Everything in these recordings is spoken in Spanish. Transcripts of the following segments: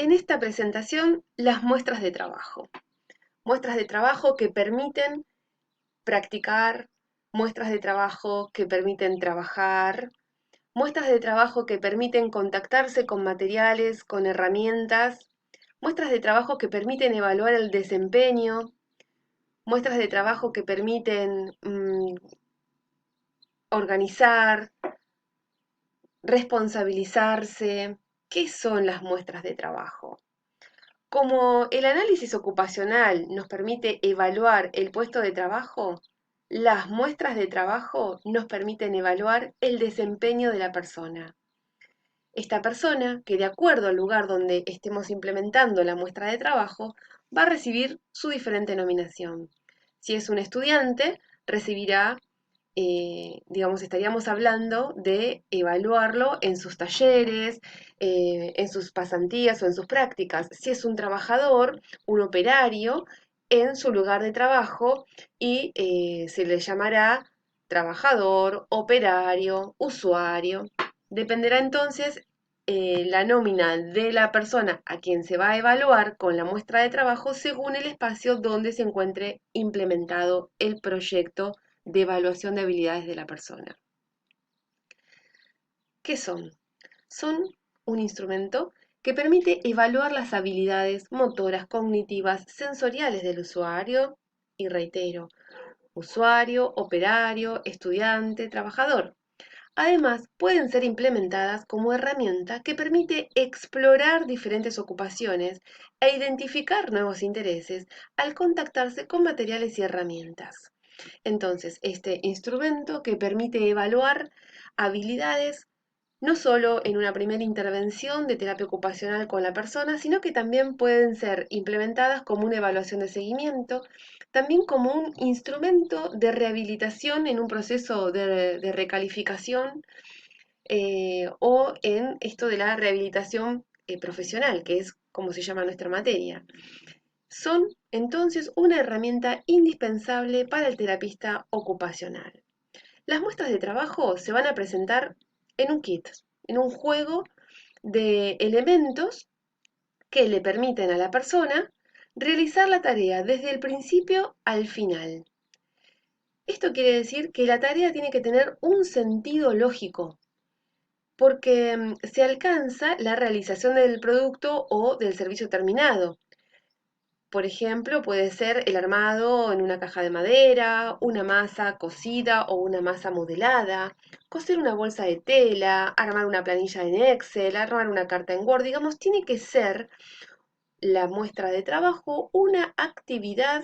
en esta presentación las muestras de trabajo. Muestras de trabajo que permiten practicar, muestras de trabajo que permiten trabajar, muestras de trabajo que permiten contactarse con materiales, con herramientas, muestras de trabajo que permiten evaluar el desempeño, muestras de trabajo que permiten organizar, responsabilizarse. ¿Qué son las muestras de trabajo? Como el análisis ocupacional nos permite evaluar el puesto de trabajo, las muestras de trabajo nos permiten evaluar el desempeño de la persona. Esta persona, que de acuerdo al lugar donde estemos implementando la muestra de trabajo, va a recibir su diferente nominación. Si es un estudiante, recibirá, digamos, estaríamos hablando de evaluarlo en sus talleres, en sus pasantías o en sus prácticas. Si es un trabajador, un operario, en su lugar de trabajo y se le llamará trabajador, operario, usuario. Dependerá entonces la nómina de la persona a quien se va a evaluar con la muestra de trabajo según el espacio donde se encuentre implementado el proyecto de evaluación de habilidades de la persona. ¿Qué son? Son un instrumento que permite evaluar las habilidades motoras, cognitivas, sensoriales del usuario, y reitero, usuario, operario, estudiante, trabajador. Además, pueden ser implementadas como herramienta que permite explorar diferentes ocupaciones e identificar nuevos intereses al contactarse con materiales y herramientas. Entonces, este instrumento que permite evaluar habilidades no solo en una primera intervención de terapia ocupacional con la persona, sino que también pueden ser implementadas como una evaluación de seguimiento, también como un instrumento de rehabilitación en un proceso de recalificación o en esto de la rehabilitación profesional, que es como se llama nuestra materia. Son entonces una herramienta indispensable para el terapista ocupacional. Las muestras de trabajo se van a presentar en un kit, en un juego de elementos que le permiten a la persona realizar la tarea desde el principio al final. Esto quiere decir que la tarea tiene que tener un sentido lógico, porque se alcanza la realización del producto o del servicio terminado. Por ejemplo, puede ser el armado en una caja de madera, una masa cosida o una masa modelada, coser una bolsa de tela, armar una planilla en Excel, armar una carta en Word. Digamos, tiene que ser la muestra de trabajo una actividad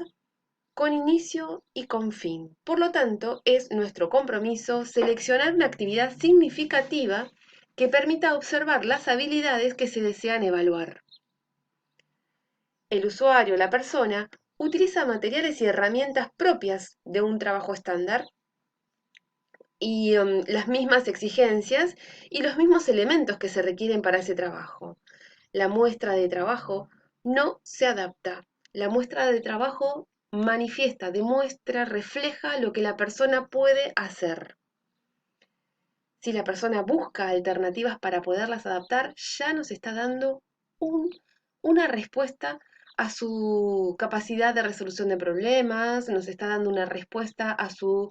con inicio y con fin. Por lo tanto, es nuestro compromiso seleccionar una actividad significativa que permita observar las habilidades que se desean evaluar. El usuario, la persona, utiliza materiales y herramientas propias de un trabajo estándar y las mismas exigencias y los mismos elementos que se requieren para ese trabajo. La muestra de trabajo no se adapta. La muestra de trabajo manifiesta, demuestra, refleja lo que la persona puede hacer. Si la persona busca alternativas para poderlas adaptar, ya nos está dando una respuesta a su capacidad de resolución de problemas, nos está dando una respuesta a su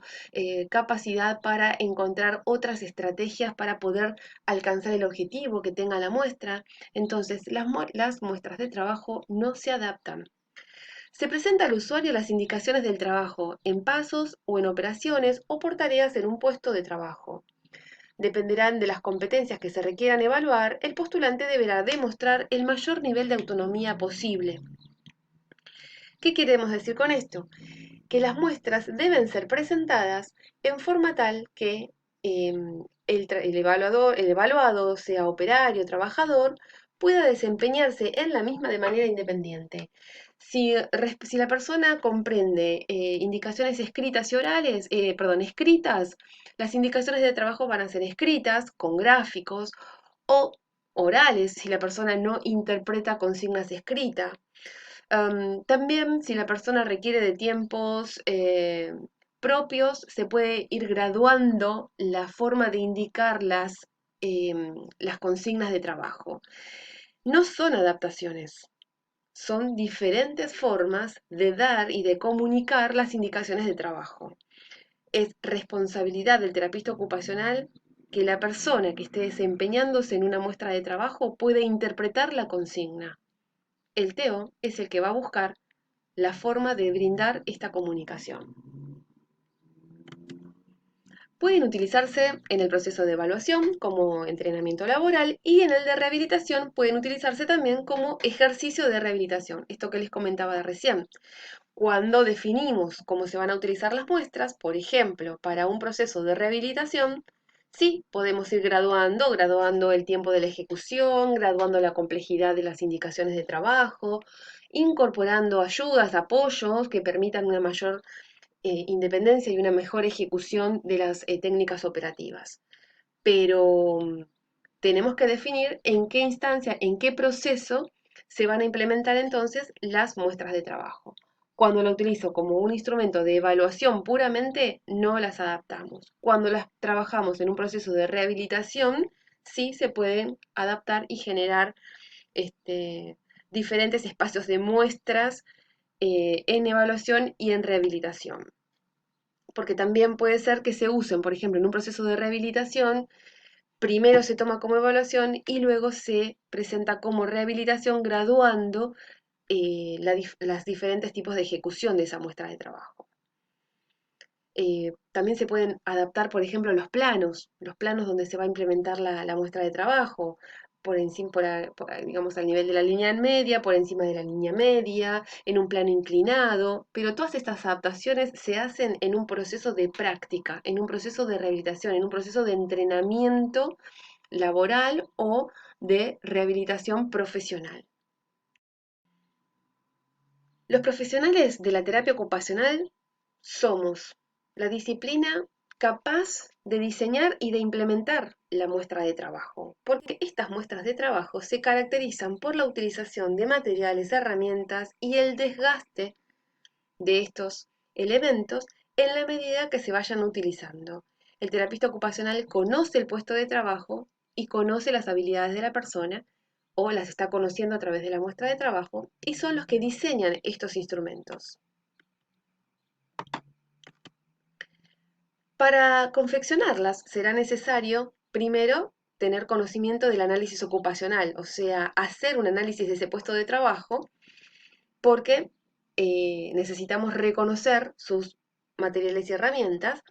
capacidad para encontrar otras estrategias para poder alcanzar el objetivo que tenga la muestra. Entonces, las muestras de trabajo no se adaptan. Se presenta al usuario las indicaciones del trabajo en pasos o en operaciones o por tareas en un puesto de trabajo. Dependerán de las competencias que se requieran evaluar, el postulante deberá demostrar el mayor nivel de autonomía posible. ¿Qué queremos decir con esto? Que las muestras deben ser presentadas en forma tal que el evaluado, sea operario o trabajador, pueda desempeñarse en la misma de manera independiente. Si la persona comprende indicaciones escritas y orales, escritas, las indicaciones de trabajo van a ser escritas con gráficos o orales si la persona no interpreta consignas escritas. También, si la persona requiere de tiempos propios, se puede ir graduando la forma de indicar las consignas de trabajo. No son adaptaciones, son diferentes formas de dar y de comunicar las indicaciones de trabajo. Es responsabilidad del terapista ocupacional que la persona que esté desempeñándose en una muestra de trabajo pueda interpretar la consigna. El TEO es el que va a buscar la forma de brindar esta comunicación. Pueden utilizarse en el proceso de evaluación como entrenamiento laboral y en el de rehabilitación pueden utilizarse también como ejercicio de rehabilitación, esto que les comentaba de recién. Cuando definimos cómo se van a utilizar las muestras, por ejemplo, para un proceso de rehabilitación, sí, podemos ir graduando el tiempo de la ejecución, graduando la complejidad de las indicaciones de trabajo, incorporando ayudas, apoyos que permitan una mayor independencia y una mejor ejecución de las técnicas operativas. Pero tenemos que definir en qué instancia, en qué proceso se van a implementar entonces las muestras de trabajo. Cuando lo utilizo como un instrumento de evaluación puramente, no las adaptamos. Cuando las trabajamos en un proceso de rehabilitación, sí se pueden adaptar y generar diferentes espacios de muestras en evaluación y en rehabilitación. Porque también puede ser que se usen, por ejemplo, en un proceso de rehabilitación, primero se toma como evaluación y luego se presenta como rehabilitación graduando las diferentes tipos de ejecución de esa muestra de trabajo. También se pueden adaptar, por ejemplo, los planos donde se va a implementar la muestra de trabajo, por encima, digamos, al nivel de la línea media, por encima de la línea media, en un plano inclinado, pero todas estas adaptaciones se hacen en un proceso de práctica, en un proceso de rehabilitación, en un proceso de entrenamiento laboral o de rehabilitación profesional. Los profesionales de la terapia ocupacional somos la disciplina capaz de diseñar y de implementar la muestra de trabajo, porque estas muestras de trabajo se caracterizan por la utilización de materiales, herramientas y el desgaste de estos elementos en la medida que se vayan utilizando. El terapista ocupacional conoce el puesto de trabajo y conoce las habilidades de la persona o las está conociendo a través de la muestra de trabajo y son los que diseñan estos instrumentos. Para confeccionarlas será necesario, primero, tener conocimiento del análisis ocupacional, o sea, hacer un análisis de ese puesto de trabajo, porque necesitamos reconocer sus materiales y herramientas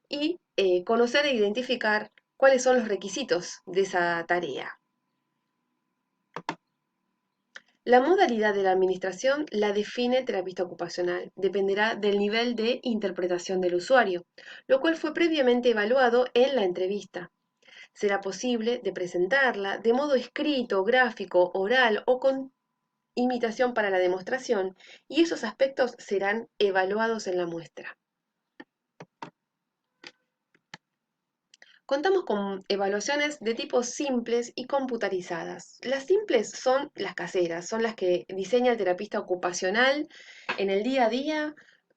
y conocer e identificar cuáles son los requisitos de esa tarea. La modalidad de la administración la define el terapista ocupacional. Dependerá del nivel de interpretación del usuario, lo cual fue previamente evaluado en la entrevista. Será posible de presentarla de modo escrito, gráfico, oral o con imitación para la demostración, y esos aspectos serán evaluados en la muestra. Contamos con evaluaciones de tipo simples y computarizadas. Las simples son las caseras, son las que diseña el terapista ocupacional en el día a día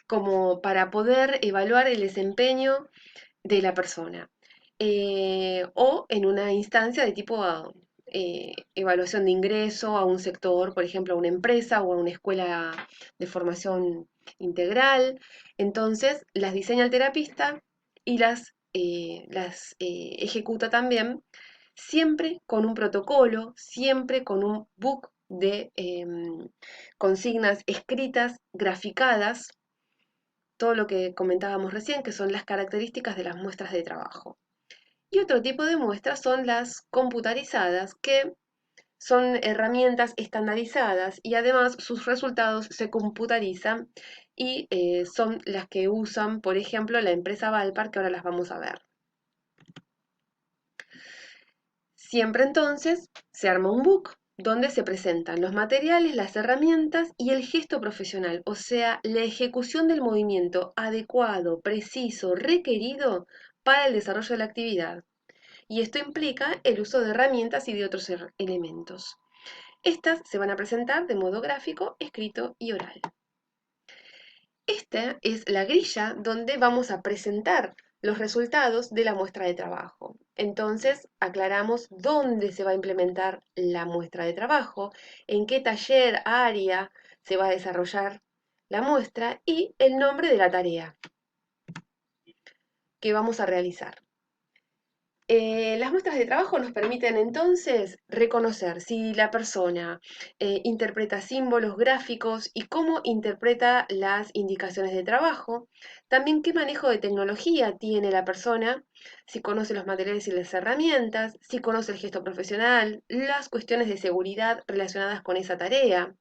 como para poder evaluar el desempeño de la persona. O en una instancia de tipo evaluación de ingreso a un sector, por ejemplo, a una empresa o a una escuela de formación integral. Entonces, las diseña el terapista y las ejecuta también, siempre con un protocolo, siempre con un book de consignas escritas, graficadas, todo lo que comentábamos recién, que son las características de las muestras de trabajo. Y otro tipo de muestras son las computarizadas, que son herramientas estandarizadas y además sus resultados se computarizan y son las que usan, por ejemplo, la empresa Valpar, que ahora las vamos a ver. Siempre entonces se arma un book donde se presentan los materiales, las herramientas y el gesto profesional, o sea, la ejecución del movimiento adecuado, preciso, requerido para el desarrollo de la actividad. Y esto implica el uso de herramientas y de otros elementos. Estas se van a presentar de modo gráfico, escrito y oral. Esta es la grilla donde vamos a presentar los resultados de la muestra de trabajo. Entonces, aclaramos dónde se va a implementar la muestra de trabajo, en qué taller, área se va a desarrollar la muestra y el nombre de la tarea que vamos a realizar. Las muestras de trabajo nos permiten entonces reconocer si la persona interpreta símbolos, gráficos y cómo interpreta las indicaciones de trabajo. También qué manejo de tecnología tiene la persona, si conoce los materiales y las herramientas, si conoce el gesto profesional, las cuestiones de seguridad relacionadas con esa tarea,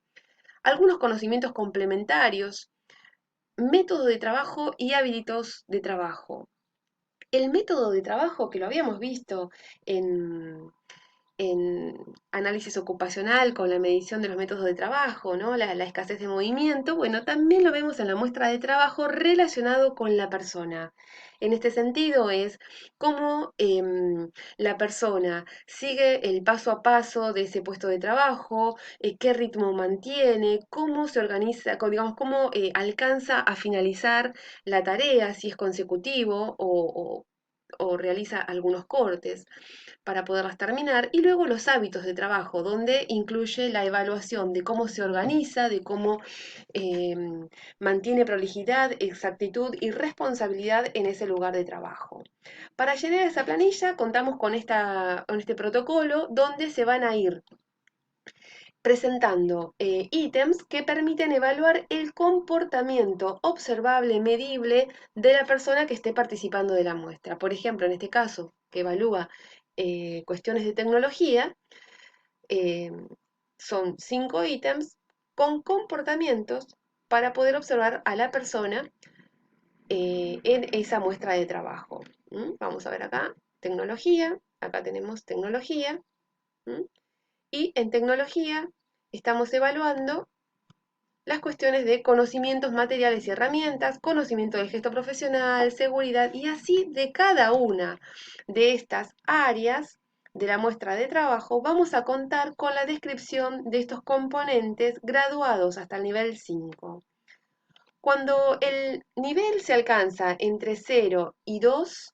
algunos conocimientos complementarios, método de trabajo y hábitos de trabajo. El método de trabajo que lo habíamos visto en, en análisis ocupacional con la medición de los métodos de trabajo, ¿no? La escasez de movimiento, bueno, también lo vemos en la muestra de trabajo relacionado con la persona. En este sentido es cómo la persona sigue el paso a paso de ese puesto de trabajo, qué ritmo mantiene, cómo se organiza, digamos, cómo alcanza a finalizar la tarea, si es consecutivo o realiza algunos cortes para poderlas terminar, y luego los hábitos de trabajo, donde incluye la evaluación de cómo se organiza, de cómo eh, mantiene prolijidad, exactitud y responsabilidad en ese lugar de trabajo. Para llenar esa planilla contamos con este protocolo donde se van a ir presentando ítems que permiten evaluar el comportamiento observable, medible de la persona que esté participando de la muestra. Por ejemplo, en este caso, que evalúa cuestiones de tecnología, eh, son 5 ítems con comportamientos para poder observar a la persona en esa muestra de trabajo. ¿Mm? Vamos a ver acá, tecnología, acá tenemos tecnología. ¿Mm? Y en tecnología estamos evaluando las cuestiones de conocimientos materiales y herramientas, conocimiento del gesto profesional, seguridad y así de cada una de estas áreas de la muestra de trabajo vamos a contar con la descripción de estos componentes graduados hasta el nivel 5. Cuando el nivel se alcanza entre 0 y 2,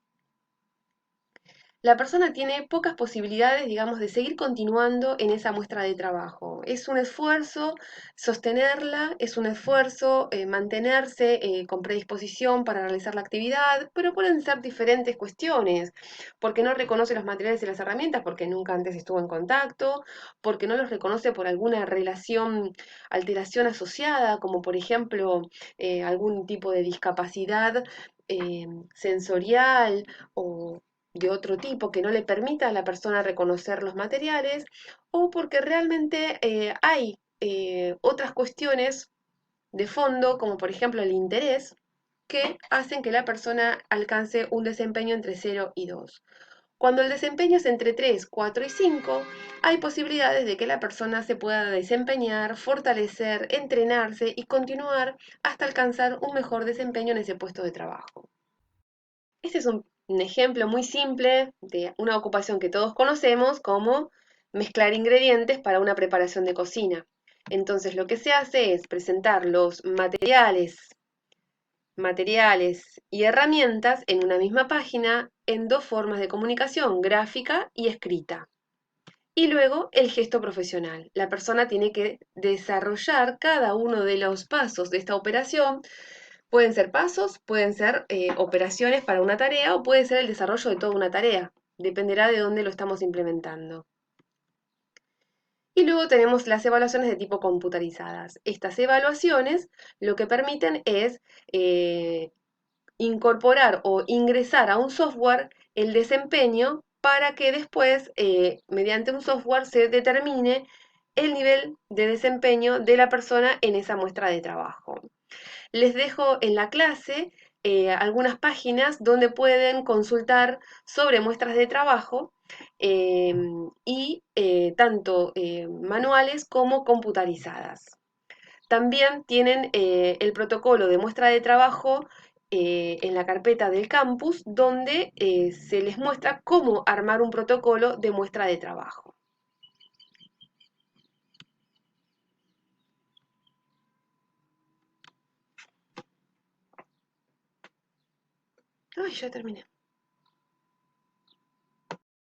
la persona tiene pocas posibilidades, digamos, de seguir continuando en esa muestra de trabajo. Es un esfuerzo sostenerla, es un esfuerzo mantenerse con predisposición para realizar la actividad, pero pueden ser diferentes cuestiones, porque no reconoce los materiales y las herramientas, porque nunca antes estuvo en contacto, porque no los reconoce por alguna relación, alteración asociada, como por ejemplo algún tipo de discapacidad sensorial o de otro tipo que no le permita a la persona reconocer los materiales o porque realmente hay otras cuestiones de fondo, como por ejemplo el interés, que hacen que la persona alcance un desempeño entre 0 y 2. Cuando el desempeño es entre 3, 4 y 5, hay posibilidades de que la persona se pueda desempeñar, fortalecer, entrenarse y continuar hasta alcanzar un mejor desempeño en ese puesto de trabajo. Este es un ejemplo muy simple de una ocupación que todos conocemos como mezclar ingredientes para una preparación de cocina. Entonces lo que se hace es presentar los materiales y herramientas en una misma página en dos formas de comunicación, gráfica y escrita. Y luego el gesto profesional. La persona tiene que desarrollar cada uno de los pasos de esta operación. Pueden ser pasos, pueden ser operaciones para una tarea o puede ser el desarrollo de toda una tarea. Dependerá de dónde lo estamos implementando. Y luego tenemos las evaluaciones de tipo computarizadas. Estas evaluaciones lo que permiten es incorporar o ingresar a un software el desempeño para que después, mediante un software, se determine el nivel de desempeño de la persona en esa muestra de trabajo. Les dejo en la clase algunas páginas donde pueden consultar sobre muestras de trabajo eh, y tanto manuales como computarizadas. También tienen el protocolo de muestra de trabajo en la carpeta del campus, donde se les muestra cómo armar un protocolo de muestra de trabajo. Ay, ya terminé.